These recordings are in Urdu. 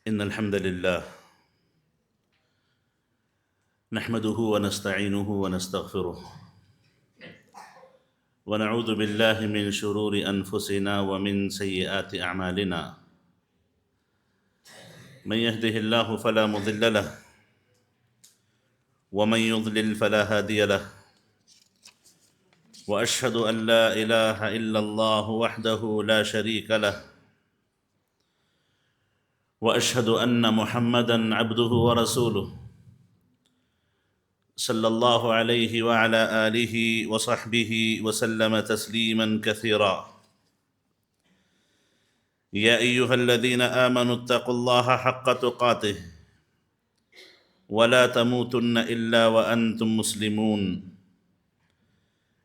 إن الحمد لله نحمده ونستعينه ونستغفره ونعوذ بالله من شرور أنفسنا ومن سيئات أعمالنا. من يهده الله فلا مضل له ومن يضلل فلا هادي له، وأشهد أن لا إله إلا الله وحده لا شريك له، وأشهد أن محمدًا عبده ورسوله صلى الله عليه وعلى آله وصحبه وسلم تسليماً كثيرا. يا أيها الذين آمنوا اتقوا الله حق تقاته ولا تموتن إلا وأنتم مسلمون.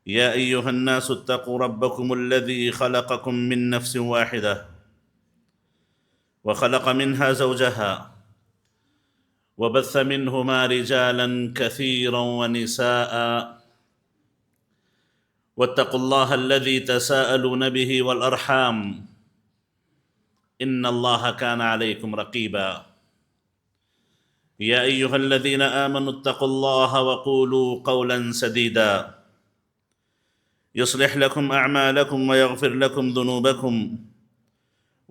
يا أيها الناس اتقوا ربكم الذي خلقكم من نفس واحدة وخلق منها زوجها وبث منهما رجالا كثيرا ونساء، واتقوا الله الذي تساءلون به والأرحام إن الله كان عليكم رقيبا. يا أيها الذين آمنوا اتقوا الله وقولوا قولا سديدا يصلح لكم أعمالكم ويغفر لكم ذنوبكم،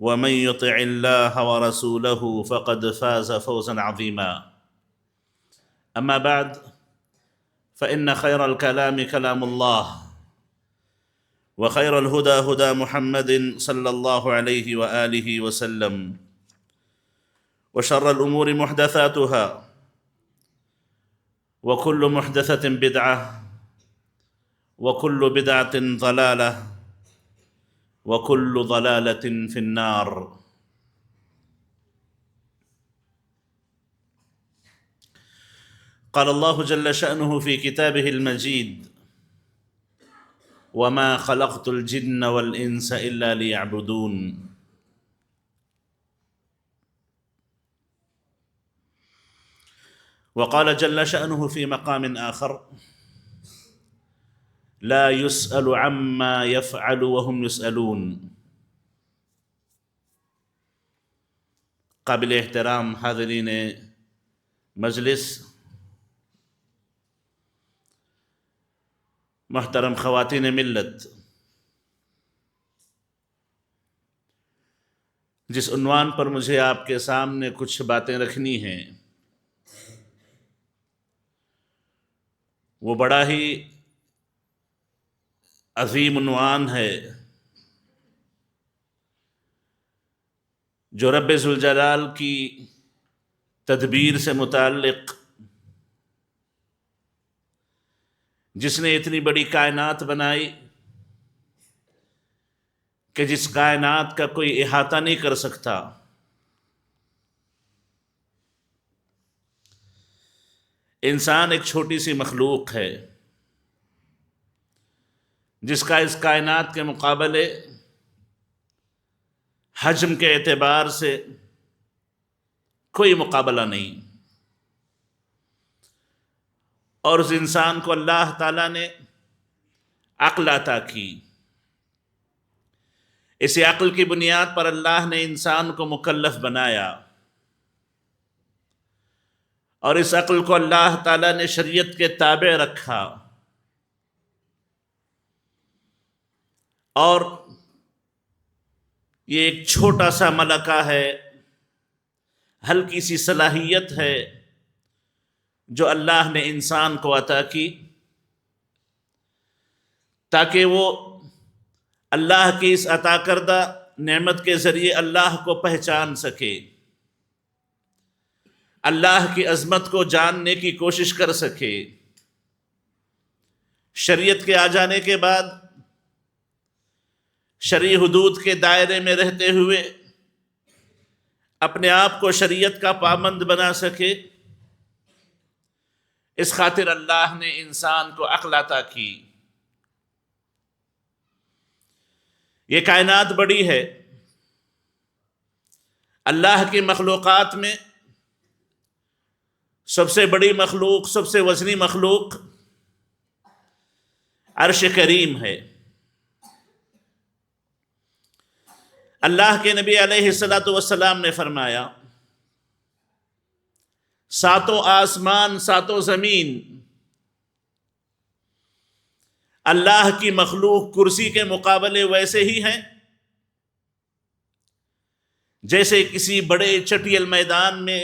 ومن يطع الله ورسوله فقد فاز فوزا عظيما. أما بعد، فإن خير الكلام كلام الله، وخير الهدى هدى محمد صلى الله عليه وآله وسلم، وشر الأمور محدثاتها، وكل محدثة بدعة، وكل بدعة ضلالة، وكل ضلالة في النار. قال الله جل شأنه في كتابه المجيد: وما خلقت الجن والإنس إلا ليعبدون. وقال جل شأنه في مقام آخر: لا يسأل عما يفعل وهم يسألون. قابل احترام حاضرین مجلس، محترم خواتین ملت، جس عنوان پر مجھے آپ کے سامنے کچھ باتیں رکھنی ہیں وہ بڑا ہی عظیم عنوان ہے جو رب ذوالجلال کی تدبیر سے متعلق، جس نے اتنی بڑی کائنات بنائی کہ جس کائنات کا کوئی احاطہ نہیں کر سکتا، انسان ایک چھوٹی سی مخلوق ہے جس کا اس کائنات کے مقابلے حجم کے اعتبار سے کوئی مقابلہ نہیں، اور اس انسان کو اللہ تعالیٰ نے عقل عطا کی۔ اسی عقل کی بنیاد پر اللہ نے انسان کو مکلف بنایا، اور اس عقل کو اللہ تعالیٰ نے شریعت کے تابع رکھا، اور یہ ایک چھوٹا سا ملکہ ہے، ہلکی سی صلاحیت ہے جو اللہ نے انسان کو عطا کی تاکہ وہ اللہ کی اس عطا کردہ نعمت کے ذریعے اللہ کو پہچان سکے، اللہ کی عظمت کو جاننے کی کوشش کر سکے۔ شریعت کے آ جانے کے بعد شرعی حدود کے دائرے میں رہتے ہوئے اپنے آپ کو شریعت کا پابند بنا سکے، اس خاطر اللہ نے انسان کو عقل عطا کی۔ یہ کائنات بڑی ہے، اللہ کی مخلوقات میں سب سے بڑی مخلوق، سب سے وزنی مخلوق عرش کریم ہے۔ اللہ کے نبی علیہ الصلوۃ والسلام نے فرمایا ساتوں آسمان ساتوں زمین اللہ کی مخلوق کرسی کے مقابلے ویسے ہی ہیں جیسے کسی بڑے چٹیل میدان میں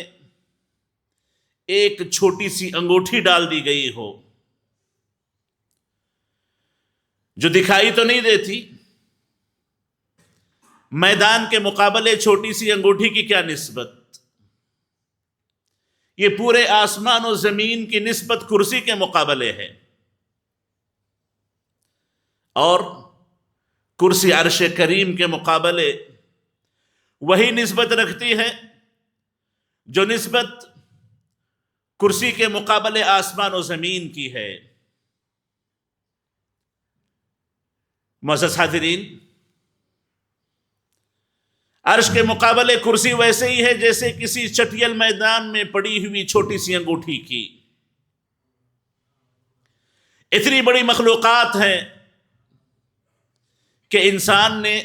ایک چھوٹی سی انگوٹھی ڈال دی گئی ہو جو دکھائی تو نہیں دیتی. میدان کے مقابلے چھوٹی سی انگوٹھی کی کیا نسبت؟ یہ پورے آسمان و زمین کی نسبت کرسی کے مقابلے ہے، اور کرسی عرش کریم کے مقابلے وہی نسبت رکھتی ہے جو نسبت کرسی کے مقابلے آسمان و زمین کی ہے. معزز حاضرین، عرش کے مقابلے کرسی ویسے ہی ہے جیسے کسی چٹیل میدان میں پڑی ہوئی چھوٹی سی انگوٹھی کی. اتنی بڑی مخلوقات ہیں کہ انسان نے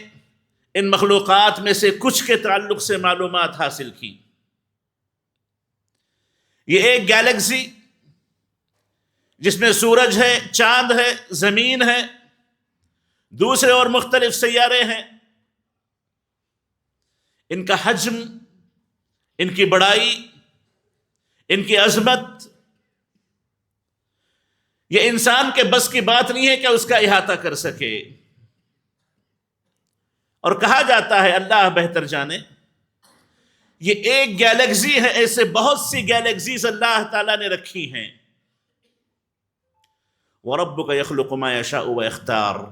ان مخلوقات میں سے کچھ کے تعلق سے معلومات حاصل کی. یہ ایک گیلیکسی جس میں سورج ہے، چاند ہے، زمین ہے، دوسرے اور مختلف سیارے ہیں، ان کا حجم، ان کی بڑائی، ان کی عظمت، یہ انسان کے بس کی بات نہیں ہے کہ اس کا احاطہ کر سکے. اور کہا جاتا ہے، اللہ بہتر جانے، یہ ایک گیلیکسی ہے، ایسے بہت سی گیلیکسیز اللہ تعالیٰ نے رکھی ہیں. وَرَبُّكَ يَخْلُقُ مَا يَشَاءُ وَيَخْتَارُ.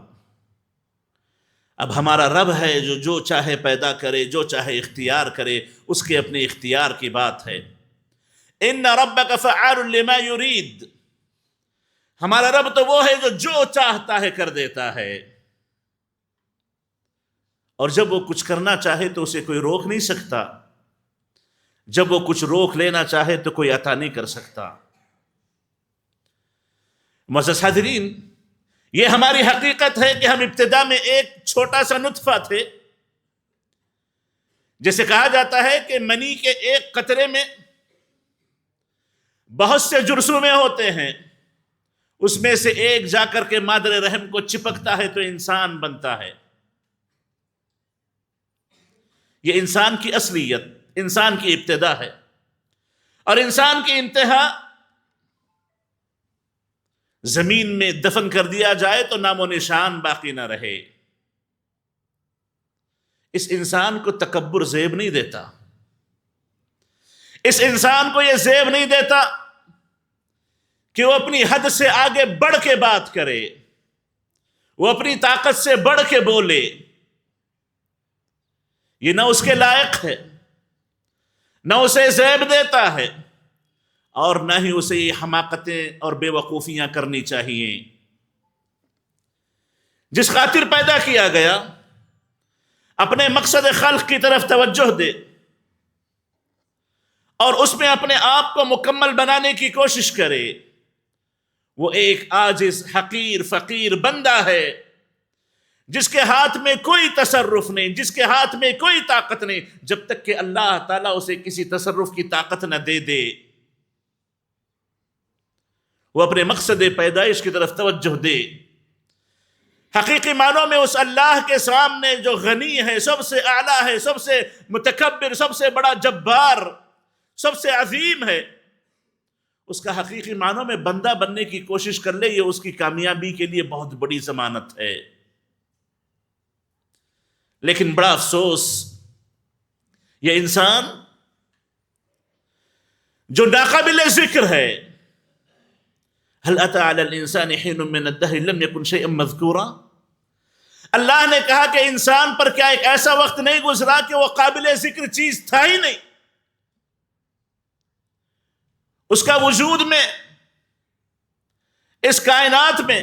اب ہمارا رب ہے جو چاہے پیدا کرے، جو چاہے اختیار کرے، اس کے اپنے اختیار کی بات ہے. إِنَّ رَبَّكَ فَعَّالٌ لِمَا يُرِيدُ. ہمارا رب تو وہ ہے جو چاہتا ہے کر دیتا ہے، اور جب وہ کچھ کرنا چاہے تو اسے کوئی روک نہیں سکتا، جب وہ کچھ روک لینا چاہے تو کوئی عطا نہیں کر سکتا. معزز حاضرین، یہ ہماری حقیقت ہے کہ ہم ابتدا میں ایک چھوٹا سا نطفہ تھے. جیسے کہا جاتا ہے کہ منی کے ایک قطرے میں بہت سے جرثومے ہوتے ہیں، اس میں سے ایک جا کر کے مادر رحم کو چپکتا ہے تو انسان بنتا ہے. یہ انسان کی اصلیت، انسان کی ابتدا ہے، اور انسان کی انتہا زمین میں دفن کر دیا جائے تو نام و نشان باقی نہ رہے. اس انسان کو تکبر زیب نہیں دیتا، اس انسان کو یہ زیب نہیں دیتا کہ وہ اپنی حد سے آگے بڑھ کے بات کرے، وہ اپنی طاقت سے بڑھ کے بولے. یہ نہ اس کے لائق ہے، نہ اسے زیب دیتا ہے، اور نہ ہی اسے یہ حماقتیں اور بے وقوفیاں کرنی چاہیے. جس خاطر پیدا کیا گیا، اپنے مقصد خلق کی طرف توجہ دے اور اس میں اپنے آپ کو مکمل بنانے کی کوشش کرے. وہ ایک عاجز، حقیر، فقیر بندہ ہے جس کے ہاتھ میں کوئی تصرف نہیں، جس کے ہاتھ میں کوئی طاقت نہیں، جب تک کہ اللہ تعالیٰ اسے کسی تصرف کی طاقت نہ دے دے. وہ اپنے مقصد پیدائش کی طرف توجہ دے. حقیقی معنوں میں اس اللہ کے سامنے جو غنی ہے، سب سے اعلیٰ ہے، سب سے متکبر، سب سے بڑا جبار، سب سے عظیم ہے، اس کا حقیقی معنوں میں بندہ بننے کی کوشش کر لے. یہ اس کی کامیابی کے لیے بہت بڑی ضمانت ہے. لیکن بڑا افسوس، یہ انسان جو ناقابل ذکر ہے، هل أتى على الإنسان حين من الدهر لم يكن شيئا مذكورا. اللہ نے کہا کہ انسان پر کیا ایک ایسا وقت نہیں گزرا کہ وہ قابل ذکر چیز تھا ہی نہیں. اس کا وجود میں، اس کائنات میں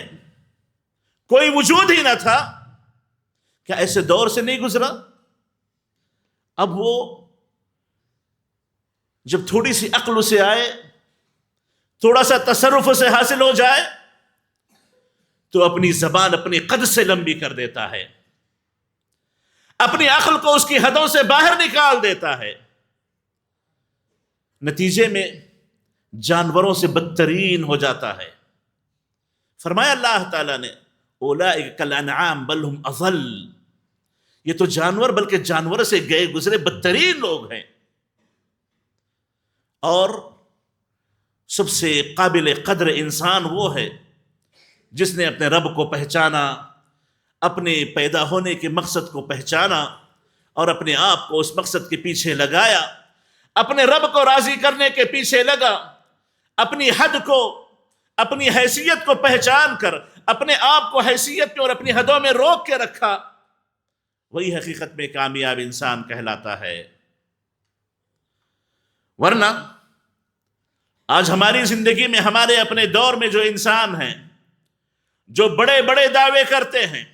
کوئی وجود ہی نہ تھا. کیا ایسے دور سے نہیں گزرا؟ اب وہ جب تھوڑی سی عقل سے آئے، تھوڑا سا تصرف سے حاصل ہو جائے، تو اپنی زبان اپنی قد سے لمبی کر دیتا ہے، اپنی عقل کو اس کی حدوں سے باہر نکال دیتا ہے. نتیجے میں جانوروں سے بدترین ہو جاتا ہے۔ فرمایا اللہ تعالیٰ نے اولئک کالانعام بل ہم اضل، یہ تو جانور بلکہ جانور سے گئے گزرے بدترین لوگ ہیں۔ اور سب سے قابل قدر انسان وہ ہے جس نے اپنے رب کو پہچانا، اپنے پیدا ہونے کے مقصد کو پہچانا اور اپنے آپ کو اس مقصد کے پیچھے لگایا، اپنے رب کو راضی کرنے کے پیچھے لگا، اپنی حد کو، اپنی حیثیت کو پہچان کر اپنے آپ کو حیثیت میں اور اپنی حدوں میں روک کے رکھا، وہی حقیقت میں کامیاب انسان کہلاتا ہے۔ ورنہ آج ہماری زندگی میں ہمارے اپنے دور میں جو انسان ہیں جو بڑے بڑے دعوے کرتے ہیں،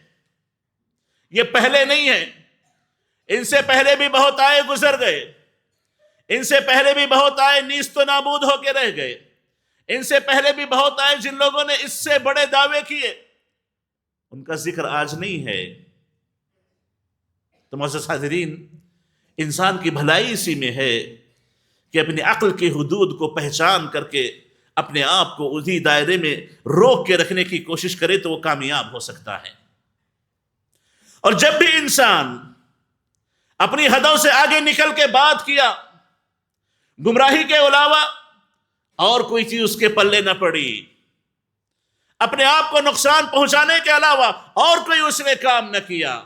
یہ پہلے نہیں ہیں، ان سے پہلے بھی بہت آئے گزر گئے، ان سے پہلے بھی بہت آئے نیست و نابود ہو کے رہ گئے، ان سے پہلے بھی بہت آئے جن لوگوں نے اس سے بڑے دعوے کیے، ان کا ذکر آج نہیں ہے۔ تو معزز حاضرین، انسان کی بھلائی اسی میں ہے کہ اپنی عقل کی حدود کو پہچان کر کے اپنے آپ کو اسی دائرے میں روک کے رکھنے کی کوشش کرے تو وہ کامیاب ہو سکتا ہے۔ اور جب بھی انسان اپنی حدوں سے آگے نکل کے بات کیا، گمراہی کے علاوہ اور کوئی چیز اس کے پلے نہ پڑی، اپنے آپ کو نقصان پہنچانے کے علاوہ اور کوئی اس نے کام نہ کیا،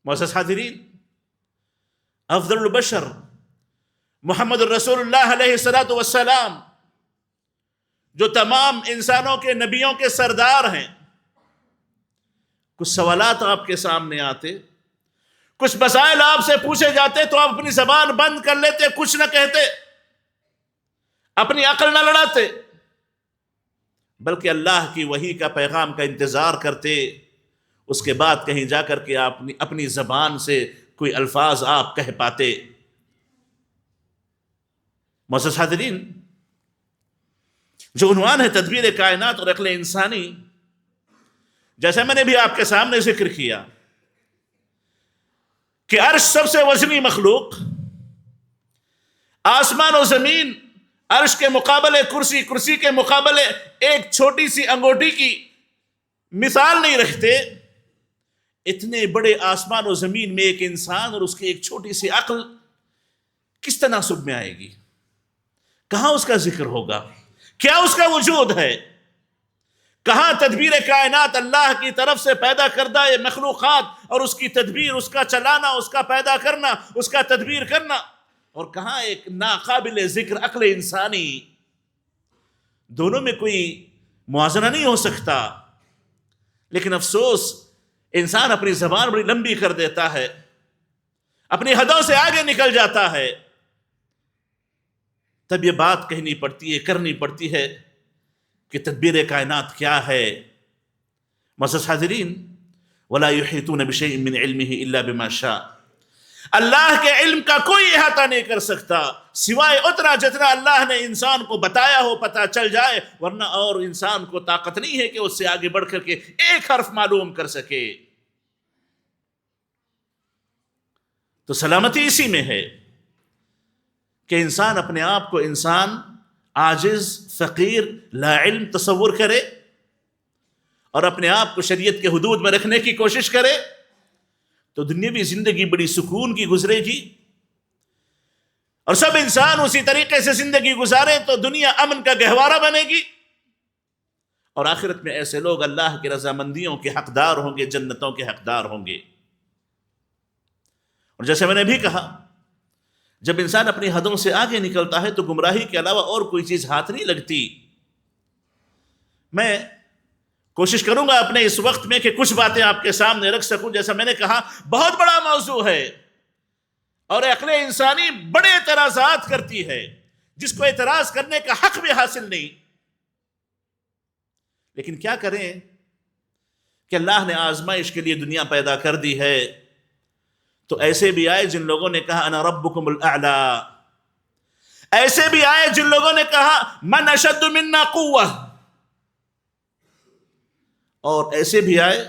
معزز حاضرین، افضل البشر محمد الرسول اللہ علیہ السلام جو تمام انسانوں کے نبیوں کے سردار ہیں، کچھ سوالات آپ کے سامنے آتے، کچھ مسائل آپ سے پوچھے جاتے تو آپ اپنی زبان بند کر لیتے، کچھ نہ کہتے، اپنی عقل نہ لڑاتے، بلکہ اللہ کی وحی کا پیغام کا انتظار کرتے، اس کے بعد کہیں جا کر کے آپ اپنی زبان سے کوئی الفاظ آپ کہہ پاتے۔ معزز حاضرین، جو عنوان ہے تدبیر کائنات اور عقل انسانی، جیسا میں نے بھی آپ کے سامنے ذکر کیا کہ عرش سب سے وزنی مخلوق، آسمان و زمین عرش کے مقابلے کرسی، کرسی کے مقابلے ایک چھوٹی سی انگوٹھی کی مثال نہیں رکھتے۔ اتنے بڑے آسمان و زمین میں ایک انسان اور اس کی ایک چھوٹی سی عقل کس تناسب میں آئے گی؟ کہاں اس کا ذکر ہوگا؟ کیا اس کا وجود ہے؟ کہاں تدبیر کائنات، اللہ کی طرف سے پیدا کردہ یہ مخلوقات اور اس کی تدبیر، اس کا چلانا، اس کا پیدا کرنا، اس کا تدبیر کرنا، اور کہاں ایک ناقابل ذکر عقل انسانی؟ دونوں میں کوئی موازنہ نہیں ہو سکتا۔ لیکن افسوس، انسان اپنی زبان بڑی لمبی کر دیتا ہے، اپنی حدوں سے آگے نکل جاتا ہے، تب یہ بات کہنی پڑتی ہے، کرنی پڑتی ہے کہ تدبیر کائنات کیا ہے۔ معزز حاضرین، وَلَا يُحِيطُونَ بِشَيْءٍ مِّنْ عِلْمِهِ إِلَّا بِمَا شَاءَ، اللہ کے علم کا کوئی احاطہ نہیں کر سکتا سوائے اتنا جتنا اللہ نے انسان کو بتایا ہو، پتہ چل جائے، ورنہ اور انسان کو طاقت نہیں ہے کہ اس سے آگے بڑھ کر کے ایک حرف معلوم کر سکے۔ تو سلامتی اسی میں ہے کہ انسان اپنے آپ کو انسان عاجز، فقیر، لا علم تصور کرے اور اپنے آپ کو شریعت کے حدود میں رکھنے کی کوشش کرے تو دنیاوی زندگی بڑی سکون کی گزرے گی، اور سب انسان اسی طریقے سے زندگی گزارے تو دنیا امن کا گہوارہ بنے گی، اور آخرت میں ایسے لوگ اللہ کی رضامندیوں کے حقدار ہوں گے، جنتوں کے حقدار ہوں گے۔ اور جیسے میں نے بھی کہا، جب انسان اپنی حدوں سے آگے نکلتا ہے تو گمراہی کے علاوہ اور کوئی چیز ہاتھ نہیں لگتی۔ میں کوشش کروں گا اپنے اس وقت میں کہ کچھ باتیں آپ کے سامنے رکھ سکوں۔ جیسا میں نے کہا، بہت بڑا موضوع ہے اور عقل انسانی بڑے اعتراضات کرتی ہے، جس کو اعتراض کرنے کا حق بھی حاصل نہیں۔ لیکن کیا کریں کہ اللہ نے آزمائش کے لیے دنیا پیدا کر دی ہے، تو ایسے بھی آئے جن لوگوں نے کہا انا ربکم الاعلی، ایسے بھی آئے جن لوگوں نے کہا من اشد منا قوہ، اور ایسے بھی آئے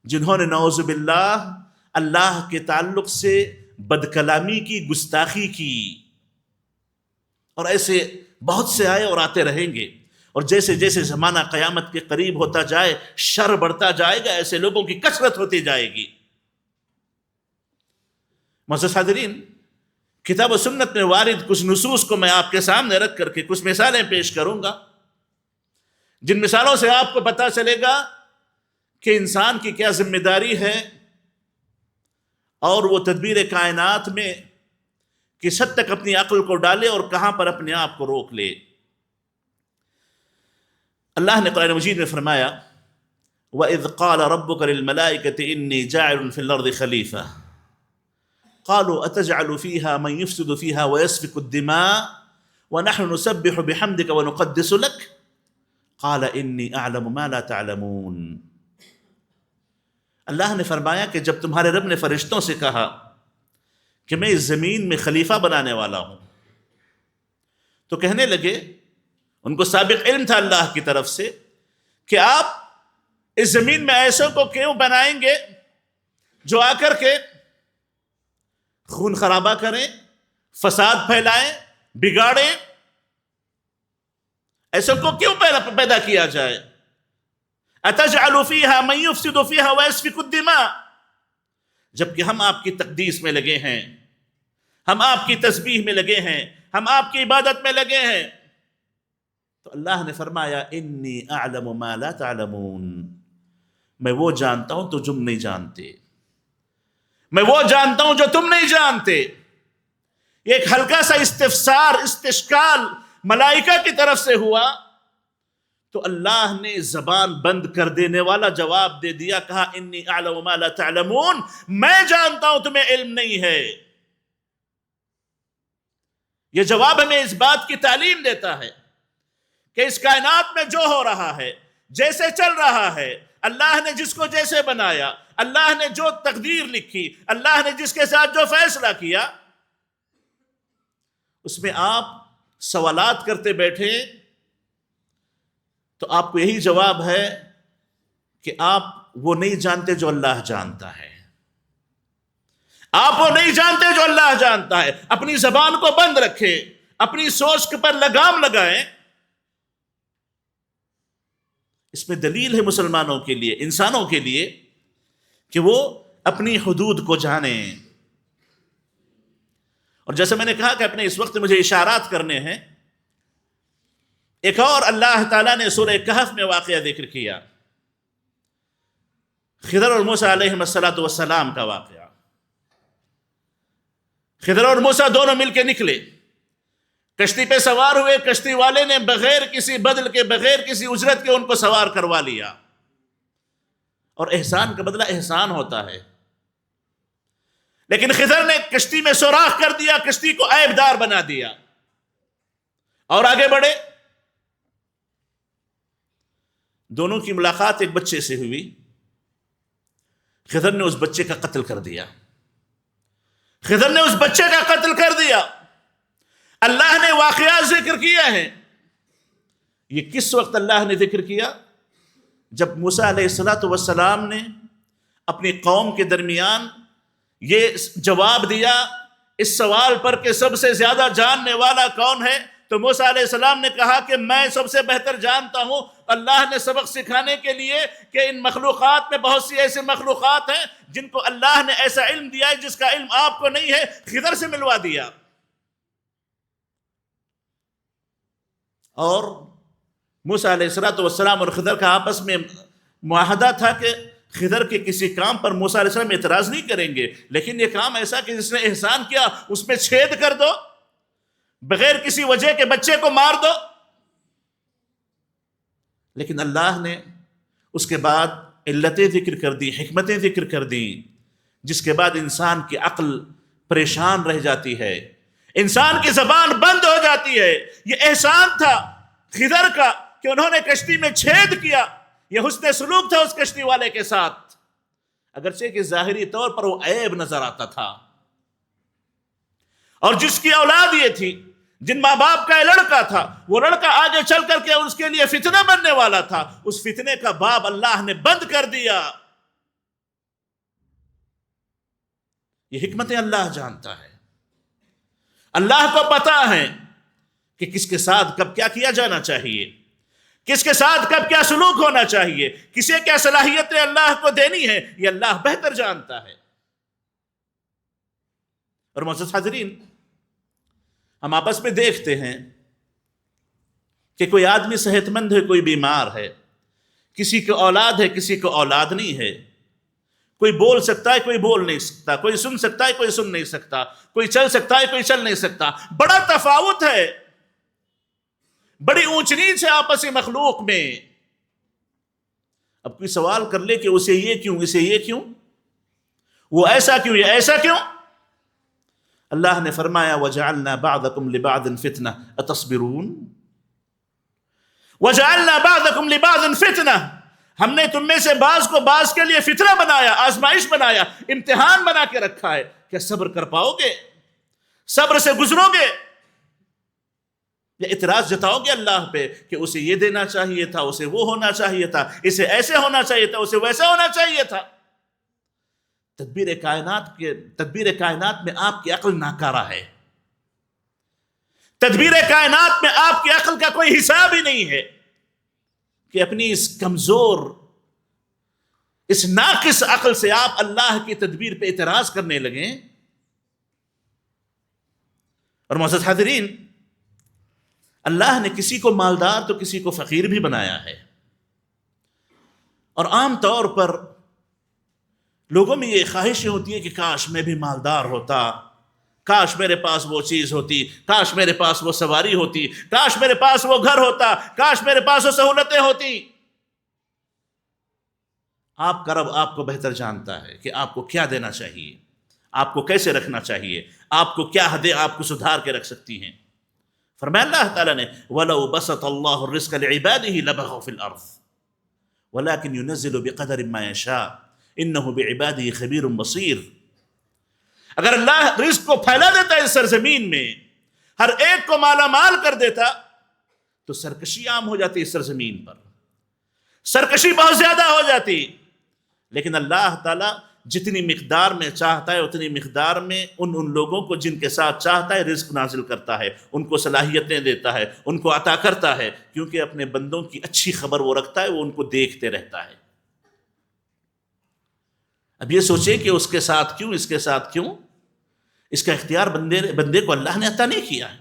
جنہوں نے نعوذ باللہ اللہ کے تعلق سے بد کلامی کی، گستاخی کی۔ اور ایسے بہت سے آئے اور آتے رہیں گے، اور جیسے جیسے زمانہ قیامت کے قریب ہوتا جائے شر بڑھتا جائے گا، ایسے لوگوں کی کثرت ہوتی جائے گی۔ معزز حاضرین، کتاب و سنت میں وارد کچھ نصوص کو میں آپ کے سامنے رکھ کر کے کچھ مثالیں پیش کروں گا، جن مثالوں سے آپ کو پتہ چلے گا کہ انسان کی کیا ذمہ داری ہے، اور وہ تدبیر کائنات میں کس حد تک اپنی عقل کو ڈالے اور کہاں پر اپنے آپ کو روک لے۔ اللہ نے قرآن مجید میں فرمایا وَإِذْ قَالَ رَبُّكَ لِلْمَلَائِكَةِ إِنِّي جَاعِلٌ فِي الْأَرْضِ خَلِيفَةً قَالُوا أَتَجْعَلُ فِيهَا مَنْ يُفْسِدُ فِيهَا وَيَسْفِكُ الدِّمَاءَ وَنَحْنُ نُسَبِّحُ بِحَمْدِكَ وَنُقَدِّسُ لَكَ قَالَ إِنِّي أَعْلَمُ مَا لَا تَعْلَمُونَ۔ اللہ نے فرمایا کہ جب تمہارے رب نے فرشتوں سے کہا کہ میں اس زمین میں خلیفہ بنانے والا ہوں، تو کہنے لگے، ان کو سابق علم تھا اللہ کی طرف سے کہ آپ اس زمین میں ایسوں کو کیوں بنائیں گے جو آ کر کے خون خرابہ کریں، فساد پھیلائیں، بگاڑیں، ایسوں کو کیوں پیدا کیا جائے؟ أَتَجْعَلُ فِيهَا مَنْ يُفْسِدُ فِيهَا وَيَسْفِكُ الدِّمَاءَ، جبکہ ہم آپ کی تقدیس میں لگے ہیں، ہم آپ کی تسبیح میں لگے ہیں، ہم آپ کی عبادت میں لگے ہیں۔ تو اللہ نے فرمایا انی اعلم ما لا تعلمون، میں وہ جانتا ہوں تو تم نہیں جانتے، میں وہ جانتا ہوں جو تم نہیں جانتے۔ یہ ایک ہلکا سا استفسار، استشکال ملائکہ کی طرف سے ہوا، تو اللہ نے زبان بند کر دینے والا جواب دے دیا، کہا انی اعلم ما لا تعلمون، میں جانتا ہوں تمہیں علم نہیں ہے۔ یہ جواب ہمیں اس بات کی تعلیم دیتا ہے کہ اس کائنات میں جو ہو رہا ہے، جیسے چل رہا ہے، اللہ نے جس کو جیسے بنایا، اللہ نے جو تقدیر لکھی، اللہ نے جس کے ساتھ جو فیصلہ کیا، اس میں آپ سوالات کرتے بیٹھے تو آپ کو یہی جواب ہے کہ آپ وہ نہیں جانتے جو اللہ جانتا ہے، آپ وہ نہیں جانتے جو اللہ جانتا ہے۔ اپنی زبان کو بند رکھیں، اپنی سوچ پر لگام لگائیں۔ اس میں دلیل ہے مسلمانوں کے لیے، انسانوں کے لیے، کہ وہ اپنی حدود کو جانیں۔ اور جیسے میں نے کہا کہ اپنے اس وقت مجھے اشارات کرنے ہیں، ایک اور اللہ تعالیٰ نے سورہ کہف میں واقعہ ذکر کیا، خضر اور موسیٰ علیہ السلام کا واقعہ۔ خضر اور موسیٰ دونوں مل کے نکلے، کشتی پہ سوار ہوئے، کشتی والے نے بغیر کسی بدل کے، بغیر کسی اجرت کے ان کو سوار کروا لیا، اور احسان کا بدلہ احسان ہوتا ہے۔ لیکن خضر نے کشتی میں سوراخ کر دیا، کشتی کو عیب دار بنا دیا، اور آگے بڑھے۔ دونوں کی ملاقات ایک بچے سے ہوئی، خضر نے اس بچے کا قتل کر دیا، خضر نے اس بچے کا قتل کر دیا۔ اللہ نے واقعات ذکر کیا ہے، یہ کس وقت اللہ نے ذکر کیا؟ جب موسیٰ علیہ السلام نے اپنی قوم کے درمیان یہ جواب دیا اس سوال پر کہ سب سے زیادہ جاننے والا کون ہے، تو موسیٰ علیہ السلام نے کہا کہ میں سب سے بہتر جانتا ہوں۔ اللہ نے سبق سکھانے کے لیے کہ ان مخلوقات میں بہت سی ایسی مخلوقات ہیں جن کو اللہ نے ایسا علم دیا ہے جس کا علم آپ کو نہیں ہے، خضر سے ملوا دیا۔ اور موسیٰ علیہ السلام اور خضر کا آپس میں معاہدہ تھا کہ خضر کے کسی کام پر موسیٰ علیہ السلام اعتراض نہیں کریں گے، لیکن یہ کام ایسا کہ جس نے احسان کیا اس میں چھید کر دو، بغیر کسی وجہ کے بچے کو مار دو۔ لیکن اللہ نے اس کے بعد علتیں ذکر کر دی، حکمتیں ذکر کر دی، جس کے بعد انسان کی عقل پریشان رہ جاتی ہے، انسان کی زبان بند ہو جاتی ہے۔ یہ احسان تھا خضر کا کہ انہوں نے کشتی میں چھید کیا، یہ حسن سلوک تھا اس کشتی والے کے ساتھ، اگرچہ کہ ظاہری طور پر وہ عیب نظر آتا تھا۔ اور جس کی اولاد یہ تھی، جن ماں باپ کا یہ لڑکا تھا، وہ لڑکا آگے چل کر کے اس کے لیے فتنہ بننے والا تھا، اس فتنے کا باب اللہ نے بند کر دیا۔ یہ حکمتیں اللہ جانتا ہے، اللہ کو پتا ہے کہ کس کے ساتھ کب کیا کیا جانا چاہیے، کس کے ساتھ کب کیا سلوک ہونا چاہیے، کسے کیا صلاحیتیں اللہ کو دینی ہے، یہ اللہ بہتر جانتا ہے۔ اور معزز حاضرین، ہم آپس میں دیکھتے ہیں کہ کوئی آدمی صحت مند ہے، کوئی بیمار ہے، کسی کو اولاد ہے، کسی کو اولاد نہیں ہے، کوئی بول سکتا ہے، کوئی بول نہیں سکتا، کوئی سن سکتا ہے، کوئی سن نہیں سکتا، کوئی چل سکتا ہے، کوئی چل نہیں سکتا، بڑا تفاوت ہے، بڑی اونچ نیچ ہے آپسی مخلوق میں۔ اب کوئی سوال کر لے کہ اسے یہ کیوں، اسے یہ کیوں، وہ ایسا کیوں، یہ ایسا کیوں؟ اللہ نے فرمایا وَجَعَلْنَا بَعْضَكُمْ لِبَعْضٍ فِتْنَةً أَتَصْبِرُونَ وَجَعَلْنَا بَعْضَكُمْ لِبَعْضٍ فِتْنَةً، ہم نے تم میں سے بعض کو بعض کے لیے فتنہ بنایا، آزمائش بنایا، امتحان بنا کے رکھا ہے۔ کیا صبر کر پاؤ گے؟ صبر سے گزرو گے یا اعتراض جتاؤ گے اللہ پہ کہ اسے یہ دینا چاہیے تھا، اسے وہ ہونا چاہیے تھا، اسے ایسے ہونا چاہیے تھا، اسے ویسا ہونا چاہیے تھا؟ تدبیر کائنات میں آپ کی عقل ناکارہ ہے، تدبیر کائنات میں آپ کی عقل کا کوئی حساب ہی نہیں ہے کہ اپنی اس کمزور، اس ناقص عقل سے آپ اللہ کی تدبیر پہ اعتراض کرنے لگیں۔ اور معزز حاضرین، اللہ نے کسی کو مالدار تو کسی کو فقیر بھی بنایا ہے، اور عام طور پر لوگوں میں یہ خواہشیں ہوتی ہے کہ کاش میں بھی مالدار ہوتا، کاش میرے پاس وہ چیز ہوتی، کاش میرے پاس وہ سواری ہوتی، کاش میرے پاس وہ گھر ہوتا، کاش میرے پاس وہ سہولتیں ہوتی۔ آپ کا رب آپ کو بہتر جانتا ہے کہ آپ کو کیا دینا چاہیے، آپ کو کیسے رکھنا چاہیے، آپ کو کیا حدیں آپ کو سدھار کے رکھ سکتی ہیں۔ فرمایا اللہ تعالیٰ نے وَلَوْ بَسَطَ اللَّهُ الرِّزْقَ لِعِبَادِهِ لَبَغَوْا فِي الْأَرْضِ وَلَكِنْ يُنَزِّلُ بِقَدَرٍ مَا يَشَاءُ إِنَّهُ بِعِبَادِهِ خَبِيرٌ بَصِيرٌ۔ اگر اللہ رزق کو پھیلا دیتا اس سرزمین میں، ہر ایک کو مالا مال کر دیتا، تو سرکشی عام ہو جاتی اس سرزمین پر، سرکشی بہت زیادہ ہو جاتی۔ لیکن اللہ تعالیٰ جتنی مقدار میں چاہتا ہے اتنی مقدار میں ان لوگوں کو جن کے ساتھ چاہتا ہے رزق نازل کرتا ہے، ان کو صلاحیتیں دیتا ہے، ان کو عطا کرتا ہے، کیونکہ اپنے بندوں کی اچھی خبر وہ رکھتا ہے، وہ ان کو دیکھتے رہتا ہے۔ اب یہ سوچیں کہ اس کے ساتھ کیوں، اس کے ساتھ کیوں؟ اس کا اختیار بندے کو اللہ نے عطا نہیں کیا ہے۔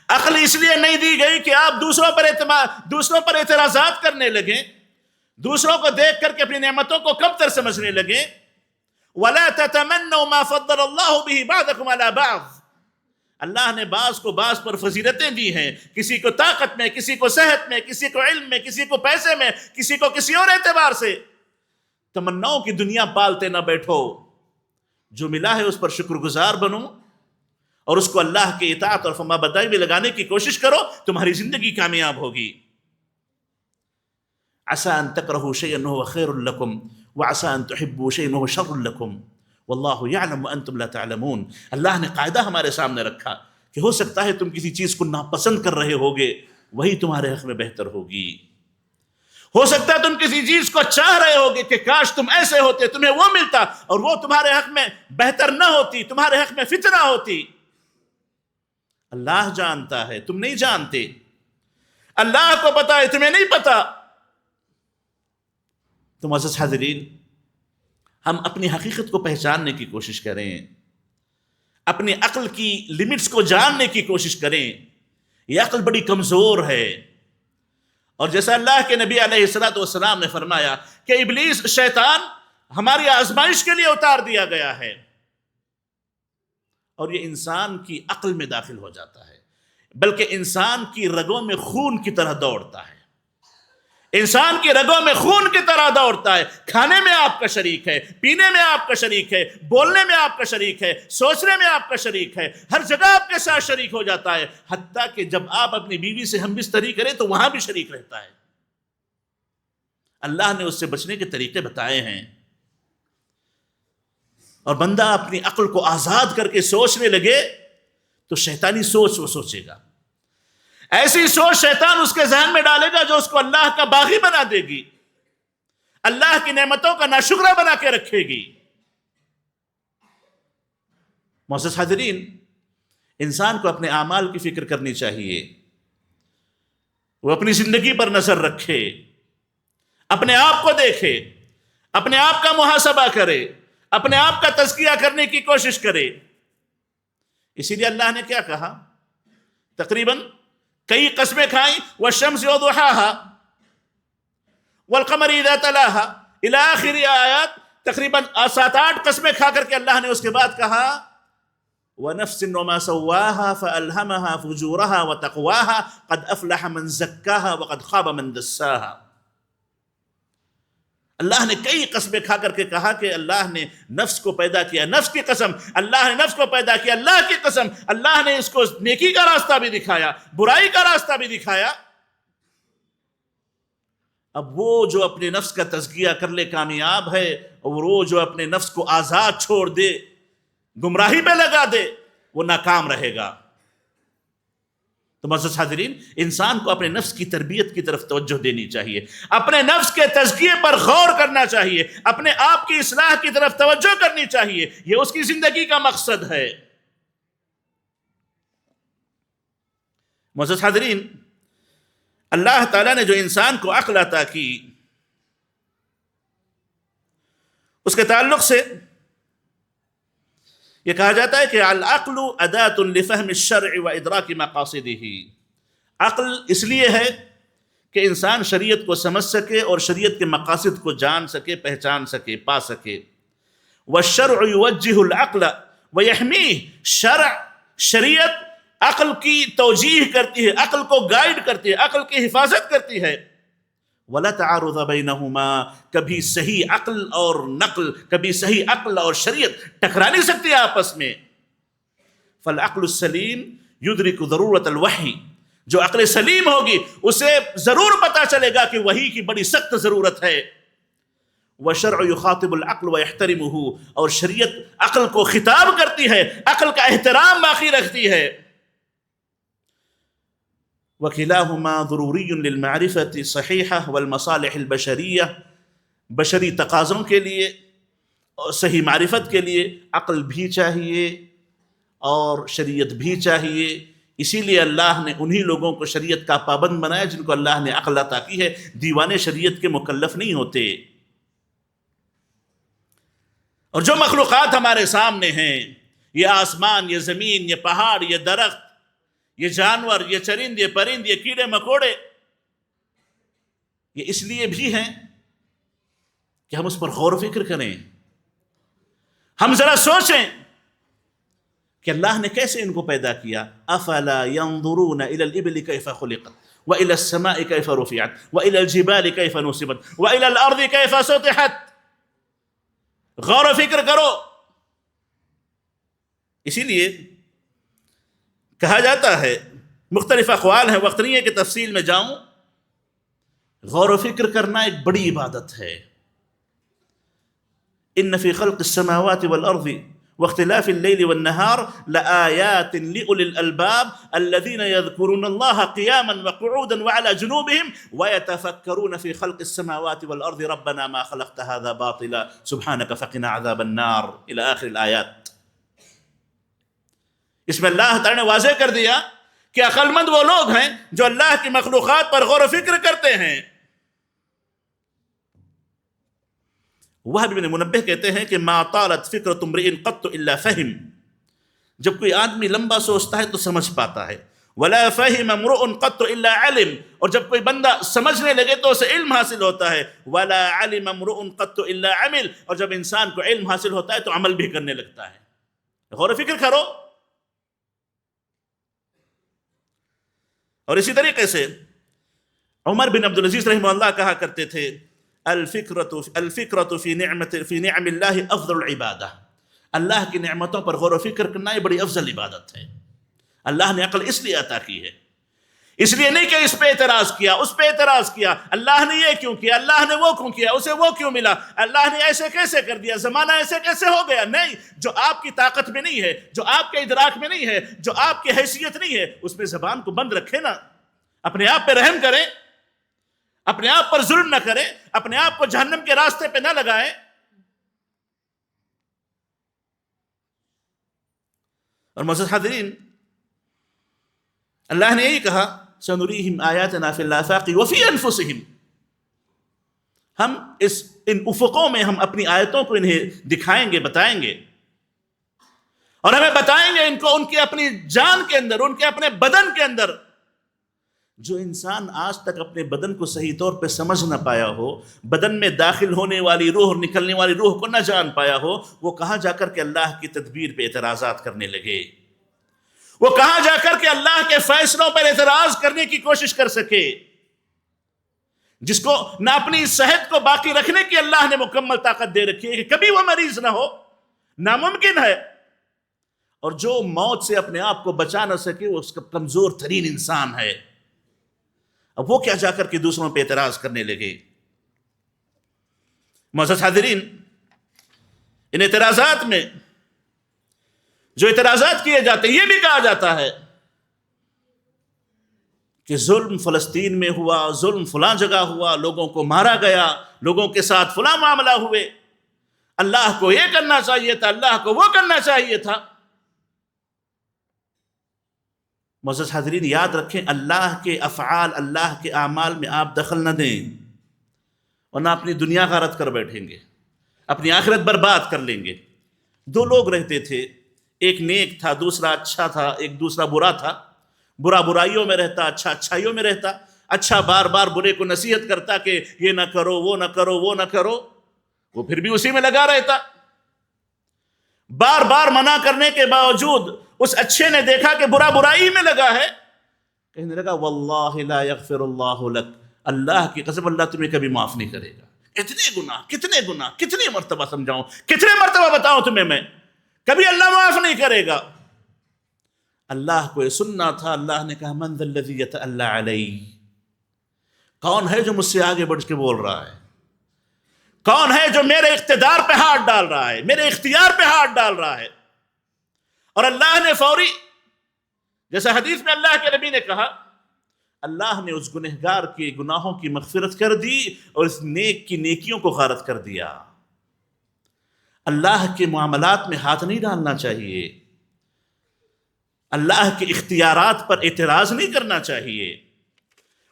عقل اس لیے نہیں دی گئی کہ آپ دوسروں پر اعتراضات کرنے لگیں، دوسروں کو دیکھ کر کے اپنی نعمتوں کو کمتر سمجھنے لگیں۔ وَلَا تَتَمَنَّوْا مَا فَضَّلَ اللَّهُ بِهِ بَعْضَكُمْ عَلَى بَعْضٍ، اللہ نے بعض کو بعض پر فضیلتیں دی ہیں، کسی کو طاقت میں، کسی کو صحت میں، کسی کو علم میں، کسی کو پیسے میں، کسی کو کسی اور اعتبار سے۔ تمناؤں کی دنیا پالتے نہ بیٹھو، جو ملا ہے اس پر شکر گزار بنو، اور اس کو اللہ کے اطاعت اور فرما برداری میں لگانے کی کوشش کرو، تمہاری زندگی کامیاب ہوگی۔ عسى ان تكرهوا شيئا وهو خير لكم وعسى ان تحبوا شيئا وهو شر لكم والله يعلم وانتم لا تعلمون۔ اللہ نے قاعدہ ہمارے سامنے رکھا کہ ہو سکتا ہے تم کسی چیز کو ناپسند کر رہے ہوگے، وہی تمہارے حق میں بہتر ہوگی۔ ہو سکتا ہے تم کسی چیز کو چاہ رہے ہوگے کہ کاش تم ایسے ہوتے، تمہیں وہ ملتا، اور وہ تمہارے حق میں بہتر نہ ہوتی، تمہارے حق میں فتنہ ہوتی۔ اللہ جانتا ہے، تم نہیں جانتے، اللہ کو پتا ہے، تمہیں نہیں پتا۔ تو معزز حاضرین، ہم اپنی حقیقت کو پہچاننے کی کوشش کریں، اپنی عقل کی لیمٹس کو جاننے کی کوشش کریں۔ یہ عقل بڑی کمزور ہے، اور جیسا اللہ کے نبی علیہ السلام نے فرمایا کہ ابلیس شیطان ہماری آزمائش کے لیے اتار دیا گیا ہے، اور یہ انسان کی عقل میں داخل ہو جاتا ہے، بلکہ انسان کی رگوں میں خون کی طرح دوڑتا ہے، انسان کی رگوں میں خون کی طرح دوڑتا ہے۔ کھانے میں آپ کا شریک ہے، پینے میں آپ کا شریک ہے، بولنے میں آپ کا شریک ہے، سوچنے میں آپ کا شریک ہے، ہر جگہ آپ کے ساتھ شریک ہو جاتا ہے، حتیٰ کہ جب آپ اپنی بیوی سے ہم بستری کریں تو وہاں بھی شریک رہتا ہے۔ اللہ نے اس سے بچنے کے طریقے بتائے ہیں، اور بندہ اپنی عقل کو آزاد کر کے سوچنے لگے تو شیطانی سوچ وہ سوچے گا، ایسی سوچ شیطان اس کے ذہن میں ڈالے گا جو اس کو اللہ کا باغی بنا دے گی، اللہ کی نعمتوں کا ناشکرہ بنا کے رکھے گی۔ معزز حاضرین، انسان کو اپنے اعمال کی فکر کرنی چاہیے، وہ اپنی زندگی پر نظر رکھے، اپنے آپ کو دیکھے، اپنے آپ کا محاسبہ کرے، اپنے آپ کا تزکیہ کرنے کی کوشش کرے۔ اسی لیے اللہ نے کیا کہا؟ تقریباً کئی قسمیں کھائیں، والشمس وضحاها والقمر اذا تلاها الى آخر آیات، تقریباً 7-8 قسمیں کھا کر کے اللہ نے اس کے بعد کہا وَنَفْسٍ وَمَا سَوَّاهَا فَأَلْهَمَهَا فُجُورَهَا وَتَقْوَاهَا قَدْ أَفْلَحَ مَنْ زَكَّاهَا وَقَدْ خَابَ مَنْ دَسَّاهَا۔ اللہ نے کئی قسمیں کھا کر کے کہا کہ اللہ نے نفس کو پیدا کیا، نفس کی قسم، اللہ نے نفس کو پیدا کیا، اللہ کی قسم، اللہ نے اس کو نیکی کا راستہ بھی دکھایا، برائی کا راستہ بھی دکھایا۔ اب وہ جو اپنے نفس کا تزکیہ کر لے کامیاب ہے، اور وہ جو اپنے نفس کو آزاد چھوڑ دے، گمراہی پہ لگا دے، وہ ناکام رہے گا۔ تو معزز حاضرین، انسان کو اپنے نفس کی تربیت کی طرف توجہ دینی چاہیے، اپنے نفس کے تزکیے پر غور کرنا چاہیے، اپنے آپ کی اصلاح کی طرف توجہ کرنی چاہیے۔ یہ اس کی زندگی کا مقصد ہے۔ معزز حاضرین، اللہ تعالیٰ نے جو انسان کو عقل عطا کی، اس کے تعلق سے یہ کہا جاتا ہے کہ العقل اداۃ لفہم الشرع وادراک مقاصدہ۔ عقل اس لیے ہے کہ انسان شریعت کو سمجھ سکے اور شریعت کے مقاصد کو جان سکے، پہچان سکے، پا سکے۔ والشرع یوجہ العقل ویحمیہ، شریعت عقل کی توجیہ کرتی ہے، عقل کو گائیڈ کرتی ہے، عقل کی حفاظت کرتی ہے۔ وَلَا تَعَارُضَ بَيْنَهُمَا، کبھی صحیح عقل اور نقل، کبھی صحیح عقل اور شریعت ٹکرا نہیں سکتی آپس میں۔ فَالْعَقْلُ السَّلِيمُ يُدْرِكُ ضَرُورَةَ الْوَحْيِ، جو عقل سلیم ہوگی اسے ضرور پتا چلے گا کہ وحی کی بڑی سخت ضرورت ہے۔ وَالشَّرْعُ يُخَاطِبُ الْعَقْلَ وَيَحْتَرِمُهُ، اور شریعت عقل کو خطاب کرتی ہے، عقل کا احترام باقی رکھتی ہے۔ وَكِلَاهُمَا ضُرُورِيٌّ لِلْمَعْرِفَةِ الصَّحِيحَةِ وَالْمَصَالِحِ الْبَشَرِيَّةِ، بشری تقاضوں کے لیے اور صحیح معرفت کے لیے عقل بھی چاہیے اور شریعت بھی چاہیے۔ اسی لیے اللہ نے انہی لوگوں کو شریعت کا پابند بنایا جن کو اللہ نے عقل عطا کی ہے۔ دیوانے شریعت کے مکلف نہیں ہوتے۔ اور جو مخلوقات ہمارے سامنے ہیں، یہ آسمان، یہ زمین، یہ پہاڑ، یہ درخت، یہ جانور، یہ چرند، یہ پرند، یہ کیڑے مکوڑے، یہ اس لیے بھی ہیں کہ ہم اس پر غور و فکر کریں، ہم ذرا سوچیں کہ اللہ نے کیسے ان کو پیدا کیا۔ افلا ينظرون الى الابل كيف خلقت والى السماء كيف رفعت والى الجبال كيف نصبت والى الارض كيف سطحت۔ غور و فکر کرو۔ اسی لیے کہا جاتا ہے، مختلف اقوال ہیں، وقت نہیں ہے کہ تفصیل میں جاؤں، غور و فکر کرنا ایک بڑی عبادت ہے۔ ان فی خلق السماوات والارض واختلاف الليل والنهار لآيات لأولي الألباب الذين يذكرون الله قياما وقعودا وعلى جنوبهم ويتفكرون في خلق السماوات والأرض ربنا ما خلقت هذا باطلا سبحانك فقنا عذاب النار إلى آخر الآيات۔ اس میں اللہ تعالی نے واضح کر دیا کہ عقل مند وہ لوگ ہیں جو اللہ کی مخلوقات پر غور و فکر کرتے ہیں۔ وہب بن منبہ کہتے ہیں کہ ما طالت فکرۃ امرئ قط الا فہم، جب کوئی آدمی لمبا سوچتا ہے تو سمجھ پاتا ہے۔ ولا فہم امرؤ قط الا علم، اور جب کوئی بندہ سمجھنے لگے تو اسے علم حاصل ہوتا ہے۔ ولا علم امرؤ قط الا عمل، اور جب انسان کو علم حاصل ہوتا ہے تو عمل بھی کرنے لگتا ہے۔ غور و فکر کرو۔ اور اسی طریقے سے عمر بن عبدالعزیز رحمہ اللہ کہا کرتے تھے، الفکرۃ فی نعم اللہ افضل العبادہ، اللہ کی نعمتوں پر غور و فکر کرنا یہ بڑی افضل عبادت ہے۔ اللہ نے عقل اس لیے عطا کی ہے، اس لیے نہیں کہ اس پہ اعتراض کیا، اس پہ اعتراض کیا، اللہ نے یہ کیوں کیا، اللہ نے وہ کیوں کیا، اسے وہ کیوں ملا، اللہ نے ایسے کیسے کر دیا، زمانہ ایسے کیسے ہو گیا۔ نہیں، جو آپ کی طاقت میں نہیں ہے، جو آپ کے ادراک میں نہیں ہے، جو آپ کی حیثیت نہیں ہے، اس پہ زبان کو بند رکھے نا، اپنے آپ پہ رحم کریں، اپنے آپ پر ظلم نہ کریں، اپنے آپ کو جہنم کے راستے پہ نہ لگائیں۔ اور معزز حاضرین، اللہ نے یہی کہا سنریہم آیاتنا فی الآفاق وفی انفسہم، ہم ان افقوں میں ہم اپنی آیتوں کو انہیں دکھائیں گے، بتائیں گے، اور ہمیں بتائیں گے ان کو ان کے اپنی جان کے اندر، ان کے اپنے بدن کے اندر۔ جو انسان آج تک اپنے بدن کو صحیح طور پہ سمجھ نہ پایا ہو، بدن میں داخل ہونے والی روح اور نکلنے والی روح کو نہ جان پایا ہو، وہ کہاں جا کر کے اللہ کی تدبیر پہ اعتراضات کرنے لگے؟ وہ کہاں جا کر کے اللہ کے فیصلوں پر اعتراض کرنے کی کوشش کر سکے؟ جس کو نہ اپنی صحت کو باقی رکھنے کی اللہ نے مکمل طاقت دے رکھی ہے کہ کبھی وہ مریض نہ ہو، ناممکن ہے، اور جو موت سے اپنے آپ کو بچا نہ سکے وہ اس کا کمزور ترین انسان ہے۔ اب وہ کیا جا کر کے دوسروں پہ اعتراض کرنے لگے؟ معزز حاضرین، ان اعتراضات میں جو اعتراضات کیے جاتے ہیں، یہ بھی کہا جاتا ہے کہ ظلم فلسطین میں ہوا، ظلم فلاں جگہ ہوا، لوگوں کو مارا گیا، لوگوں کے ساتھ فلاں معاملہ ہوئے، اللہ کو یہ کرنا چاہیے تھا، اللہ کو وہ کرنا چاہیے تھا۔ معزز حاضرین، یاد رکھیں، اللہ کے افعال، اللہ کے اعمال میں آپ دخل نہ دیں، ورنہ اپنی دنیا غارت کر بیٹھیں گے، اپنی آخرت برباد کر لیں گے۔ دو لوگ رہتے تھے، ایک نیک تھا، دوسرا اچھا تھا، ایک دوسرا برا تھا۔ برا برائیوں میں رہتا، اچھا اچھائیوں میں رہتا۔ اچھا بار بار برے کو نصیحت کرتا کہ یہ نہ کرو، وہ نہ کرو، وہ نہ کرو، وہ پھر بھی اسی میں لگا رہتا۔ بار بار منع کرنے کے باوجود اس اچھے نے دیکھا کہ برا برائی میں لگا ہے، کہنے لگا واللہ لا یغفر اللہ لک، اللہ کی قسم اللہ تمہیں کبھی معاف نہیں کرے گا۔ کتنے گناہ، کتنی مرتبہ سمجھاؤں، کتنے مرتبہ بتاؤں تمہیں میں، کبھی اللہ معاف نہیں کرے گا۔ اللہ کو یہ سننا تھا۔ اللہ نے کہا من ذا الذی یتألی علی، کون ہے جو مجھ سے آگے بڑھ کے بول رہا ہے؟ کون ہے جو میرے اقتدار پہ ہاتھ ڈال رہا ہے، میرے اختیار پہ ہاتھ ڈال رہا ہے؟ اور اللہ نے فوری، جیسا حدیث میں اللہ کے نبی نے کہا، اللہ نے اس گنہگار کے گناہوں کی مغفرت کر دی اور اس نیک کی نیکیوں کو غارت کر دیا۔ اللہ کے معاملات میں ہاتھ نہیں ڈالنا چاہیے، اللہ کے اختیارات پر اعتراض نہیں کرنا چاہیے۔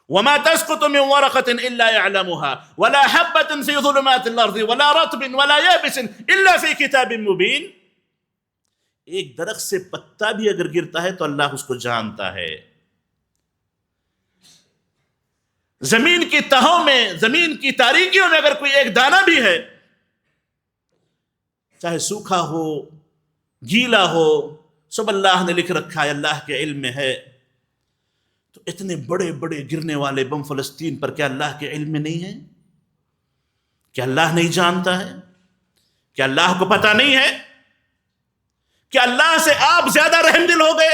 وَمَا تَسْقُطُ مِن وَرَقَةٍ إِلَّا يَعْلَمُهَا وَلَا حَبَّةٍ فِي ظُلُمَاتِ الْأَرْضِ وَلَا رَطْبٍ وَلَا يَابِسٍ إِلَّا فِي كِتَابٍ مُبِينٍ۔ ایک درخت سے پتا بھی اگر گرتا ہے تو اللہ اس کو جانتا ہے۔ زمین کی تہوں میں، زمین کی تاریکیوں میں اگر کوئی ایک دانہ بھی ہے، چاہے سوکھا ہو، گیلا ہو، سب اللہ نے لکھ رکھا ہے، اللہ کے علم میں ہے۔ تو اتنے بڑے بڑے گرنے والے بم فلسطین پر کیا اللہ کے علم میں نہیں ہے؟ کیا اللہ نہیں جانتا ہے؟ کیا اللہ کو پتہ نہیں ہے؟ کیا اللہ سے آپ زیادہ رحم دل ہو گئے؟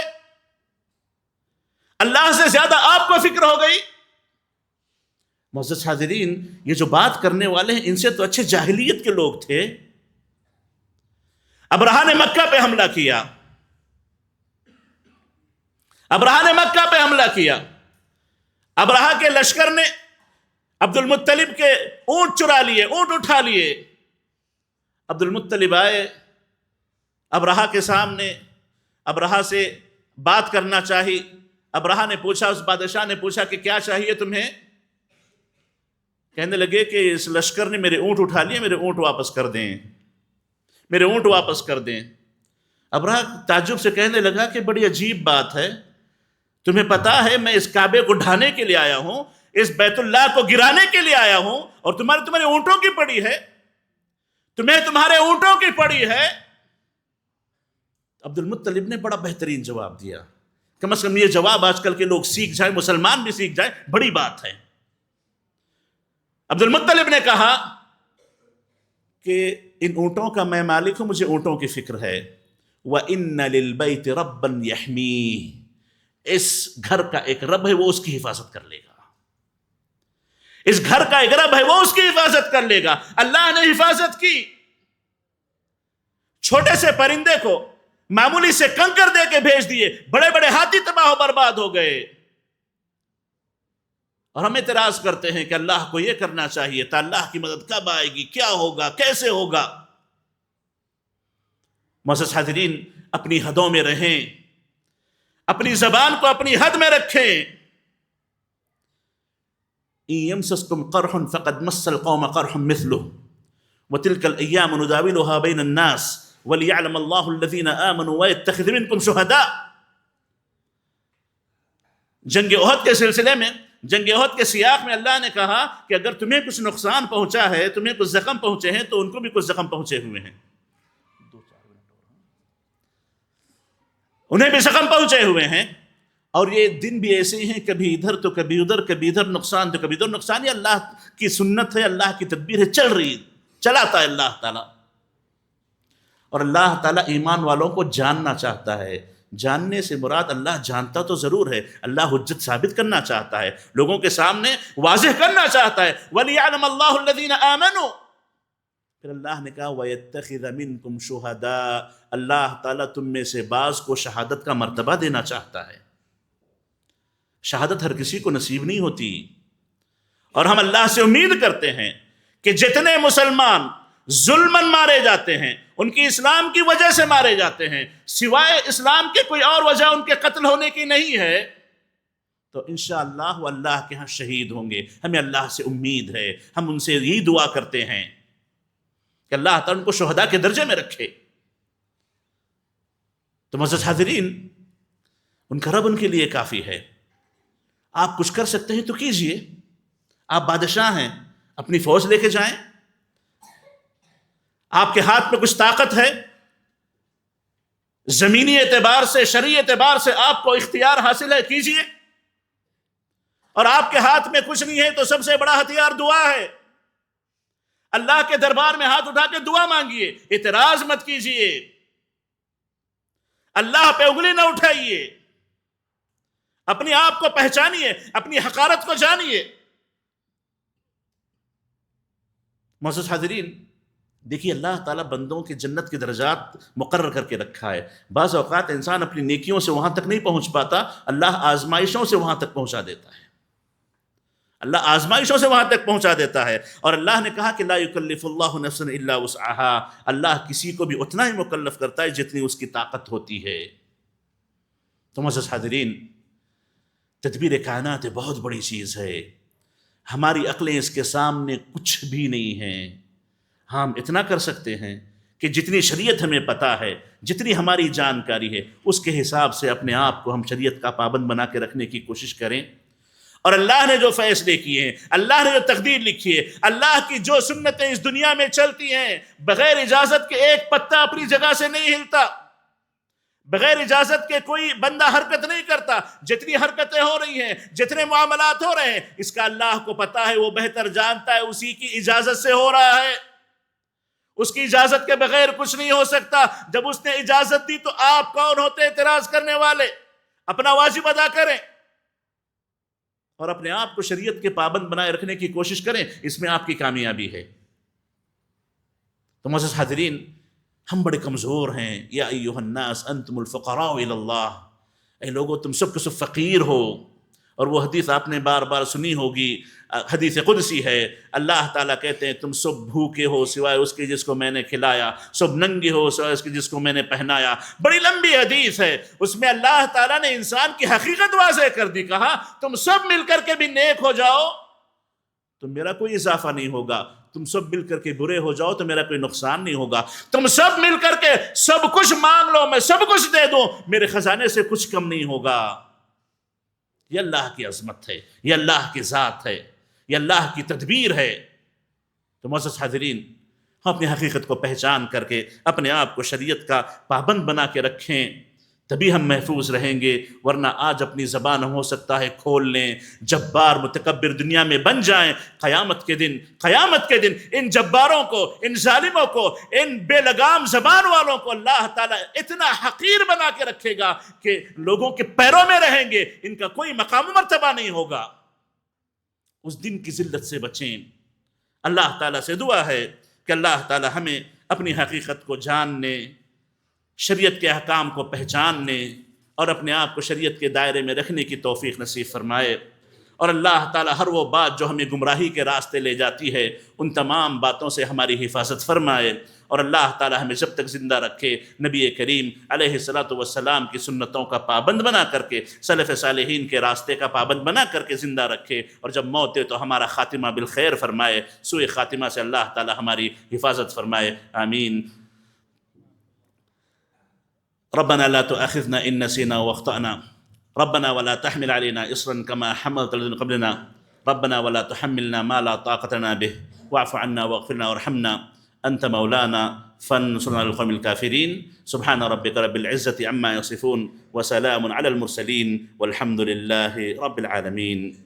اللہ سے زیادہ آپ کو فکر ہو گئی؟ معزز حاضرین، یہ جو بات کرنے والے ہیں ان سے تو اچھے جاہلیت کے لوگ تھے۔ ابرہہ نے مکہ پہ حملہ کیا، ابرہہ نے مکہ پہ حملہ کیا۔ ابرہہ کے لشکر نے عبد المطلب کے اونٹ چرا لیے، اونٹ اٹھا لیے۔ عبد المطلب آئے ابرہہ کے سامنے، ابرہہ سے بات کرنا چاہی۔ ابرہہ نے پوچھا، اس بادشاہ نے پوچھا کہ کیا چاہیے تمہیں؟ کہنے لگے کہ اس لشکر نے میرے اونٹ اٹھا لیے، میرے اونٹ واپس کر دیں، میرے اونٹ واپس کر دیں۔ ابرہہ تعجب سے کہنے لگا کہ بڑی عجیب بات ہے، تمہیں پتا ہے میں اس کعبے کو ڈھانے کے لیے آیا ہوں، اس بیت اللہ کو گرانے کے لیے آیا ہوں، اور تمہارے اونٹوں کی پڑی ہے، تمہیں تمہارے اونٹوں کی پڑی ہے۔ عبد المطلب نے بڑا بہترین جواب دیا، کم از کم یہ جواب آج کل کے لوگ سیکھ جائیں، مسلمان بھی سیکھ جائیں، بڑی بات ہے۔ عبد المطلب نے کہا کہ ان اونٹوں کا میں مالک ہوں، مجھے اونٹوں کی فکر ہے۔ وَإِنَّ لِلْبَيْتِ رَبًّا يَحْمِيهِ، اس گھر کا ایک رب ہے، وہ اس کی حفاظت کر لے گا۔ اس گھر کا ایک رب ہے، وہ اس کی حفاظت کر لے گا۔ اللہ نے حفاظت کی۔ چھوٹے سے پرندے کو معمولی سے کنکر دے کے بھیج دیے، بڑے بڑے ہاتھی تباہ و برباد ہو گئے، اور ہم اعتراض کرتے ہیں کہ اللہ کو یہ کرنا چاہیے تھا، اللہ کی مدد کب آئے گی، کیا ہوگا، کیسے ہوگا؟ معزز حاضرین، اپنی حدوں میں رہیں، اپنی زبان کو اپنی حد میں رکھیں۔ إن يمسسكم قرح فقد مس القوم قرح مثله وتلك الأيام نداولها بين الناس وليعلم الله الذين آمنوا ويتخذ منكم شهداء. جنگ احد کے سلسلے میں، جنگ احد کے سیاق میں اللہ نے کہا کہ اگر تمہیں کچھ نقصان پہنچا ہے، تمہیں کچھ زخم پہنچے ہیں، تو ان کو بھی کچھ زخم پہنچے ہوئے ہیں، انہیں بھی زخم پہنچے ہوئے ہیں. اور یہ دن بھی ایسے ہی ہیں، کبھی ادھر تو کبھی ادھر، کبھی ادھر نقصان تو کبھی ادھر نقصان. یہ اللہ کی سنت ہے، اللہ کی تدبیر ہے، چل رہی، چلاتا ہے اللہ تعالیٰ. اور اللہ تعالیٰ ایمان والوں کو جاننا چاہتا ہے. جاننے سے مراد اللہ جانتا تو ضرور ہے، اللہ حجت ثابت کرنا چاہتا ہے، لوگوں کے سامنے واضح کرنا چاہتا ہے. وَلِيَعْلَمَ اللَّهُ الَّذِينَ آمَنُوا. پھر اللہ نے کہا وَيَتَّخِذَ مِنْكُمْ شُهَدَاءَ. اللہ تعالیٰ تم میں سے بعض کو شہادت کا مرتبہ دینا چاہتا ہے. شہادت ہر کسی کو نصیب نہیں ہوتی، اور ہم اللہ سے امید کرتے ہیں کہ جتنے مسلمان ظلماً مارے جاتے ہیں، ان کی اسلام کی وجہ سے مارے جاتے ہیں، سوائے اسلام کے کوئی اور وجہ ان کے قتل ہونے کی نہیں ہے، تو انشاءاللہ وہ اللہ کے ہاں شہید ہوں گے. ہمیں اللہ سے امید ہے، ہم ان سے یہی دعا کرتے ہیں کہ اللہ تعالیٰ ان کو شہداء کے درجے میں رکھے. تو معزز حاضرین، ان کا رب ان کے لیے کافی ہے. آپ کچھ کر سکتے ہیں تو کیجئے. آپ بادشاہ ہیں، اپنی فوج لے کے جائیں. آپ کے ہاتھ میں کچھ طاقت ہے، زمینی اعتبار سے، شرعی اعتبار سے آپ کو اختیار حاصل ہے، کیجئے. اور آپ کے ہاتھ میں کچھ نہیں ہے تو سب سے بڑا ہتھیار دعا ہے. اللہ کے دربار میں ہاتھ اٹھا کے دعا مانگیے، اعتراض مت کیجئے، اللہ پہ انگلی نہ اٹھائیے، اپنے آپ کو پہچانیے، اپنی حقارت کو جانیے. معزز حاضرین، دیکھیے اللہ تعالیٰ بندوں کی جنت کے درجات مقرر کر کے رکھا ہے. بعض اوقات انسان اپنی نیکیوں سے وہاں تک نہیں پہنچ پاتا، اللہ آزمائشوں سے وہاں تک پہنچا دیتا ہے. اللہ آزمائشوں سے وہاں تک پہنچا دیتا ہے. اور اللہ نے کہا کہ لا یکلف اللہ نفسا الا وسعها. اللہ کسی کو بھی اتنا ہی مکلف کرتا ہے جتنی اس کی طاقت ہوتی ہے. تو معزز حاضرین، تدبیر کائنات بہت بڑی چیز ہے. ہماری عقلیں اس کے سامنے کچھ بھی نہیں ہیں. ہم اتنا کر سکتے ہیں کہ جتنی شریعت ہمیں پتہ ہے، جتنی ہماری جانکاری ہے، اس کے حساب سے اپنے آپ کو ہم شریعت کا پابند بنا کے رکھنے کی کوشش کریں. اور اللہ نے جو فیصلے کیے ہیں، اللہ نے جو تقدیر لکھی ہے، اللہ کی جو سنتیں اس دنیا میں چلتی ہیں، بغیر اجازت کے ایک پتا اپنی جگہ سے نہیں ہلتا، بغیر اجازت کے کوئی بندہ حرکت نہیں کرتا. جتنی حرکتیں ہو رہی ہیں، جتنے معاملات ہو رہے ہیں، اس کا اللہ کو پتہ ہے، وہ بہتر جانتا ہے، اسی کی اجازت سے ہو رہا ہے. اس کی اجازت کے بغیر کچھ نہیں ہو سکتا. جب اس نے اجازت دی تو آپ کون ہوتے اعتراض کرنے والے؟ اپنا واجب ادا کریں اور اپنے آپ کو شریعت کے پابند بنائے رکھنے کی کوشش کریں، اس میں آپ کی کامیابی ہے. تو معزز حاضرین، ہم بڑے کمزور ہیں. یا ایھا الناس انتم الفقراء الی اللہ. اے لوگو، تم سب کے سب فقیر ہو. اور وہ حدیث آپ نے بار بار سنی ہوگی، حدیث قدسی ہے. اللہ تعالیٰ کہتے ہیں تم سب بھوکے ہو سوائے اس کے جس کو میں نے کھلایا، سب ننگے ہو سوائے اس کے جس کو میں نے پہنایا. بڑی لمبی حدیث ہے، اس میں اللہ تعالیٰ نے انسان کی حقیقت واضح کر دی. کہا تم سب مل کر کے بھی نیک ہو جاؤ تو میرا کوئی اضافہ نہیں ہوگا، تم سب مل کر کے برے ہو جاؤ تو میرا کوئی نقصان نہیں ہوگا. تم سب مل کر کے سب کچھ مانگ لو، میں سب کچھ دے دوں، میرے خزانے سے کچھ کم نہیں ہوگا. یہ اللہ کی عظمت ہے، یہ اللہ کی ذات ہے، یہ اللہ کی تدبیر ہے. تو معزز حاضرین، ہم اپنی حقیقت کو پہچان کر کے اپنے آپ کو شریعت کا پابند بنا کے رکھیں، تبھی ہم محفوظ رہیں گے. ورنہ آج اپنی زبان ہو سکتا ہے کھول لیں، جبار متکبر دنیا میں بن جائیں. قیامت کے دن ان جباروں کو، ان ظالموں کو، ان بے لگام زبان والوں کو اللہ تعالیٰ اتنا حقیر بنا کے رکھے گا کہ لوگوں کے پیروں میں رہیں گے، ان کا کوئی مقام و مرتبہ نہیں ہوگا. اس دن کی ذلت سے بچیں. اللہ تعالیٰ سے دعا ہے کہ اللہ تعالیٰ ہمیں اپنی حقیقت کو جاننے، شریعت کے احکام کو پہچاننے اور اپنے آپ کو شریعت کے دائرے میں رکھنے کی توفیق نصیب فرمائے. اور اللہ تعالیٰ ہر وہ بات جو ہمیں گمراہی کے راستے لے جاتی ہے ان تمام باتوں سے ہماری حفاظت فرمائے، اور اللہ تعالیٰ ہمیں جب تک زندہ رکھے نبی کریم علیہ الصلاۃ والسلام کی سنتوں کا پابند بنا کر کے، سلف صالحین کے راستے کا پابند بنا کر کے زندہ رکھے، اور جب موت دے تو ہمارا خاتمہ بالخیر فرمائے، سوء خاتمہ سے اللہ تعالیٰ ہماری حفاظت فرمائے، آمین۔ ربنا لا تؤاخذنا إن نسينا واخطأنا، ربنا ولا تحمل علينا إصرا كما حملت الذين قبلنا، ربنا ولا تحملنا ما لا طاقة لنا به، واعف عنا واغفر لنا وارحمنا، أنت مولانا فانصرنا على القوم الكافرين، سبحان ربك رب العزة عما يصفون، وسلام على المرسلين، والحمد لله رب العالمين۔